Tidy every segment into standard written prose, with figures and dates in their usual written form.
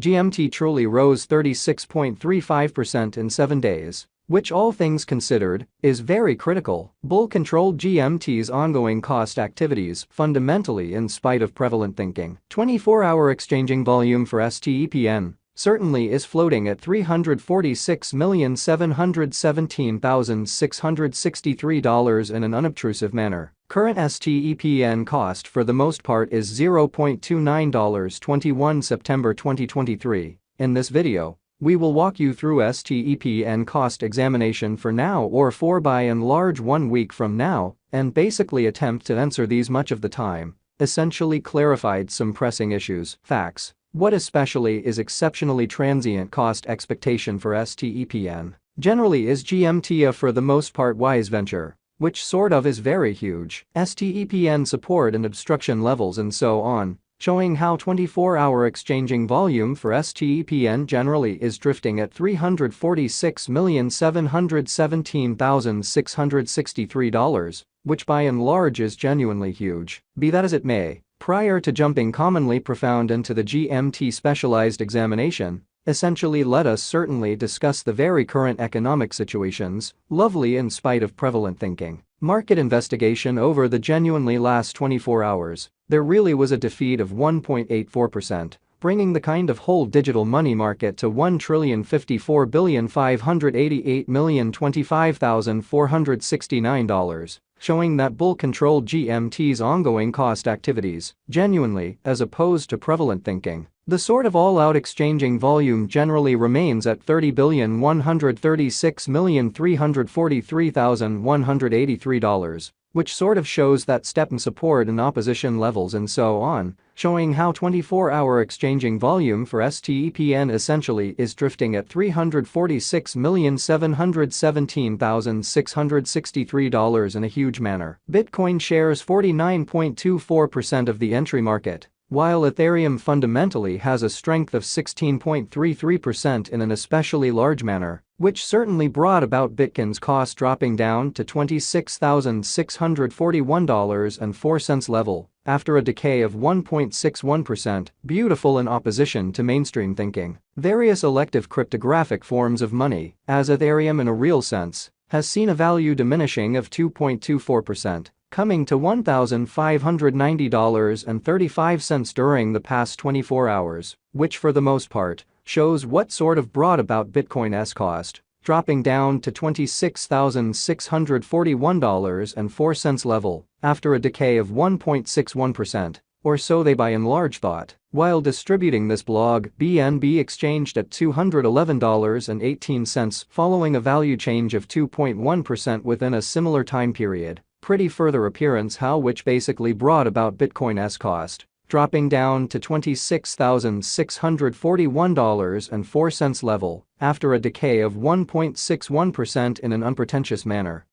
GMT truly rose 36.35% in 7 days, which all things considered, is very critical. Bull controlled GMT's ongoing cost activities fundamentally in spite of prevalent thinking. 24-hour exchanging volume for stepn certainly is floating at $346,717,663 in an unobtrusive manner. Current stepn cost for the most part is $0.29. 21 September 2023. In this video, we will walk you through stepn cost examination for now or for by and large 1 week from now and basically attempt to answer these much of the time, essentially clarified some pressing issues, facts. What especially is exceptionally transient cost expectation for stepn? Generally is GMT a for the most part wise venture, which sort of is very huge. stepn support and obstruction levels and so on, showing how 24-hour exchanging volume for stepn generally is drifting at $346,717,663, which by and large is genuinely huge. Be that as it may, prior to jumping commonly profound into the GMT specialized examination, essentially let us certainly discuss the very current economic situations, lovely in spite of prevalent thinking. Market investigation over the genuinely last 24 hours, there really was a defeat of 1.84%, bringing the kind of whole digital money market to $1,054,588,025,469, showing that bull-controlled GMT's ongoing cost activities, genuinely, as opposed to prevalent thinking. The sort of all-out exchanging volume generally remains at $30,136,343,183, which sort of shows that stepn support and opposition levels and so on, showing how 24-hour exchanging volume for stepn essentially is drifting at $346,717,663 in a huge manner. Bitcoin shares 49.24% of the entry market, while Ethereum fundamentally has a strength of 16.33% in an especially large manner, which certainly brought about Bitcoin's cost dropping down to $26,641.04 level after a decay of 1.61%, beautiful in opposition to mainstream thinking. Various elective cryptographic forms of money, as Ethereum in a real sense, has seen a value diminishing of 2.24%. Coming to $1,590.35 during the past 24 hours, which for the most part, shows what sort of brought about Bitcoin's cost, dropping down to $26,641.04 level after a decay of 1.61%, or so they by and large thought. While distributing this blog, BNB exchanged at $211.18 following a value change of 2.1% within a similar time period. Pretty further appearance how which basically brought about Bitcoin's cost, dropping down to $26,641.04 level after a decay of 1.61% in an unpretentious manner.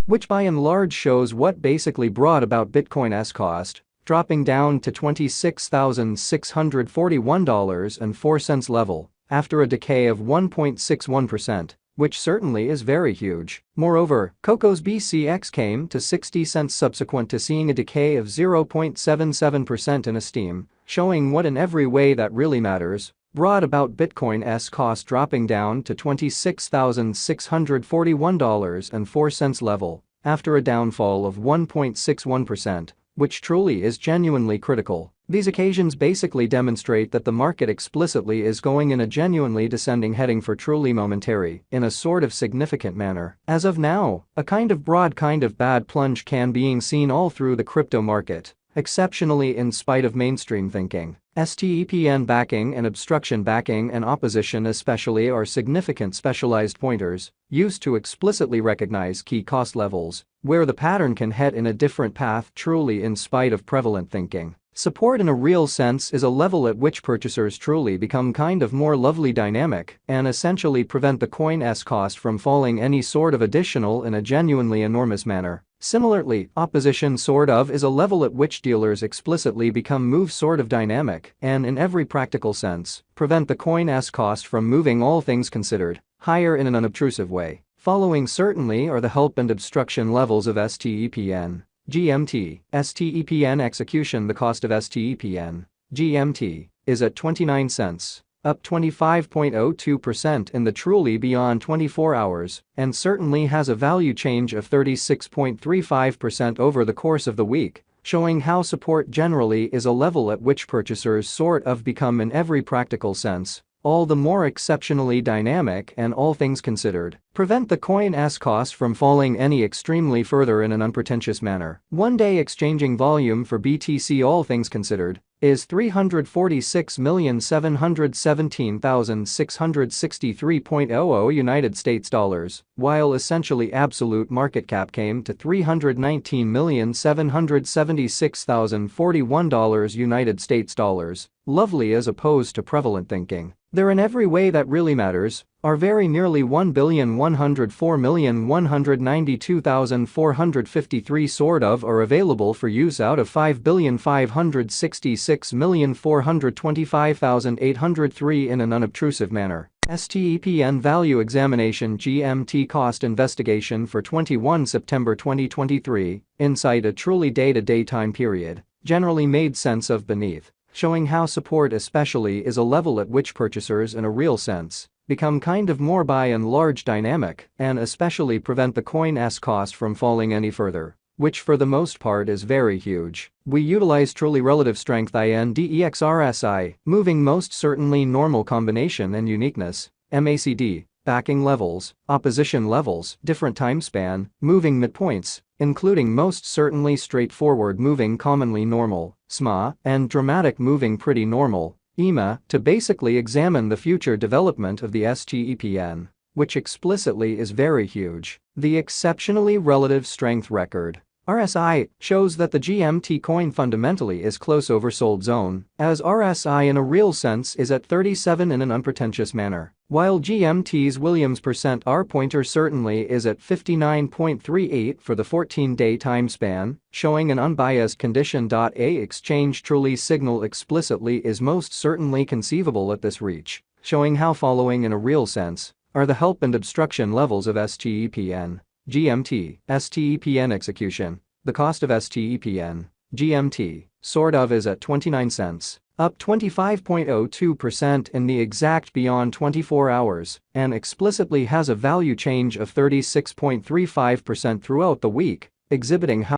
Which by and large shows what basically brought about Bitcoin's cost, dropping down to $26,641.04 level after a decay of 1.61%, which certainly is very huge. Moreover, Coco's BCX came to 60 cents subsequent to seeing a decay of 0.77% in esteem, showing what in every way that really matters brought about Bitcoin's cost dropping down to $26,641.04 level after a downfall of 1.61%, which truly is genuinely critical. These occasions basically demonstrate that the market explicitly is going in a genuinely descending heading for truly momentary, in a sort of significant manner. As of now, a kind of broad kind of bad plunge can being seen all through the crypto market, exceptionally in spite of mainstream thinking. STEPN backing and obstruction backing and opposition especially are significant specialized pointers used to explicitly recognize key cost levels where the pattern can head in a different path truly in spite of prevalent thinking. Support in a real sense is a level at which purchasers truly become kind of more lovely dynamic and essentially prevent the coin's cost from falling any sort of additional in a genuinely enormous manner. Similarly, opposition sort of is a level at which dealers explicitly become move sort of dynamic and in every practical sense, prevent the coin's cost from moving all things considered, higher in an unobtrusive way. Following certainly are the help and obstruction levels of stepn. GMT, stepn execution. The cost of stepn, GMT, is at 29 cents, up 25.02% in the truly beyond 24 hours, and certainly has a value change of 36.35% over the course of the week, showing how support generally is a level at which purchasers sort of become in every practical sense all the more exceptionally dynamic and all things considered, prevent the coin's cost from falling any extremely further in an unpretentious manner. One-day exchanging volume for BTC all things considered is $346,717,663.00 United States dollars, while essentially absolute market cap came to $319,776,041 United States dollars. Lovely as opposed to prevalent thinking. There in every way that really matters are very nearly 1,104,192,453 sort of are available for use out of 5,566,425,803 in an unobtrusive manner. STEPN Value Examination GMT Cost Investigation for 21 September 2023, inside a truly day-to-day time period, generally made sense of beneath, showing how support especially is a level at which purchasers in a real sense become kind of more by and large dynamic and especially prevent the coin's cost from falling any further, which for the most part is very huge. We utilize truly relative strength INDEXRSI, moving most certainly normal combination and uniqueness, MACD, backing levels, opposition levels, different time span, moving midpoints, including most certainly straightforward moving commonly normal, SMA, and dramatic moving pretty normal, EMA, to basically examine the future development of the STEPN, which explicitly is very huge. The exceptionally relative strength record, RSI, shows that the GMT coin fundamentally is close oversold zone, as RSI in a real sense is at 37 in an unpretentious manner, while GMT's Williams % R pointer certainly is at 59.38 for the 14-day time span, showing an unbiased condition. A exchange truly signal explicitly is most certainly conceivable at this reach, showing how following in a real sense are the help and obstruction levels of STEPN. GMT, STEPN execution. The cost of STEPN, GMT, sort of is at 29 cents, up 25.02% in the exact beyond 24 hours, and explicitly has a value change of 36.35% throughout the week, exhibiting how